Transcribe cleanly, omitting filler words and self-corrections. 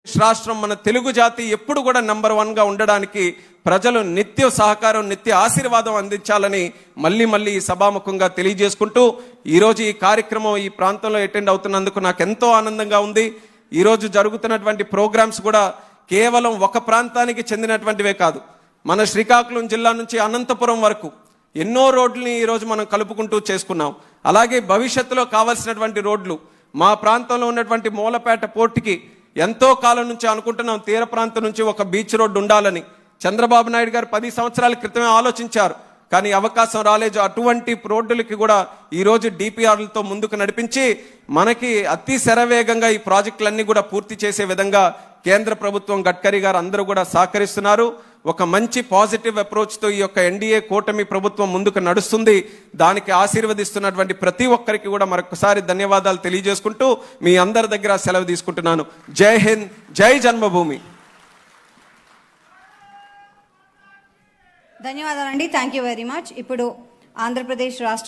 రాష్ట్రం మన తెలుగు జాతి ఎప్పుడు కూడా నంబర్ 1 గా ఉండడానికి ప్రజలు నిత్య సహకారం నిత్య ఆశీర్వాదం అందించాలని మళ్ళీ సభాముఖంగా తెలియజేసుకుంటూ ఈరోజు ఈ కార్యక్రమం ఈ ప్రాంతంలో అటెండ్ అవుతున్నందుకు నాకు ఎంతో ఆనందంగా ఉంది. ఈరోజు జరుగుతున్నటువంటి ప్రోగ్రామ్స్ కూడా కేవలం ఒక ప్రాంతానికి చెందినటువంటివే కాదు, మన శ్రీకాకుళం జిల్లా నుంచి అనంతపురం వరకు ఎన్నో రోడ్లని ఈరోజు మనం కలుపుకుంటూ చేసుకున్నాం. అలాగే భవిష్యత్తులో కావాల్సినటువంటి రోడ్లు మా ప్రాంతంలో ఉన్నటువంటి మూలపేట పోర్టుకి ఎంతో కాలం నుంచి అనుకుంటున్నాం, తీర ప్రాంతం నుంచి ఒక బీచ్ రోడ్డు ఉండాలని. చంద్రబాబు నాయుడు గారు 10 సంవత్సరాల క్రితమే ఆలోచించారు, కానీ అవకాశం రాలేదు. అటువంటి రోడ్డులకి కూడా ఈరోజు డిపిఆర్లతో ముందుకు నడిపించి మనకి అతి శరవేగంగా ఈ ప్రాజెక్టులన్నీ కూడా పూర్తి చేసే విధంగా కేంద్ర ప్రభుత్వం గడ్కరీ గారు అందరూ కూడా సహకరిస్తున్నారు. ఒక మంచి పాజిటివ్ అప్రోచ్తో ఈ యొక్క ఎన్డీఏ కూటమి ప్రభుత్వం ముందుకు నడుస్తుంది. దానికి ఆశీర్వదిస్తున్నటువంటి ప్రతి ఒక్కరికి కూడా మరొకసారి ధన్యవాదాలు తెలియజేసుకుంటూ మీ అందరి దగ్గర సెలవు తీసుకుంటున్నాను. జై హింద్, జై జన్మభూమి. ధన్యవాదాలండి. Thank you very much. ఇప్పుడు ఆంధ్రప్రదేశ్ రాష్ట్రం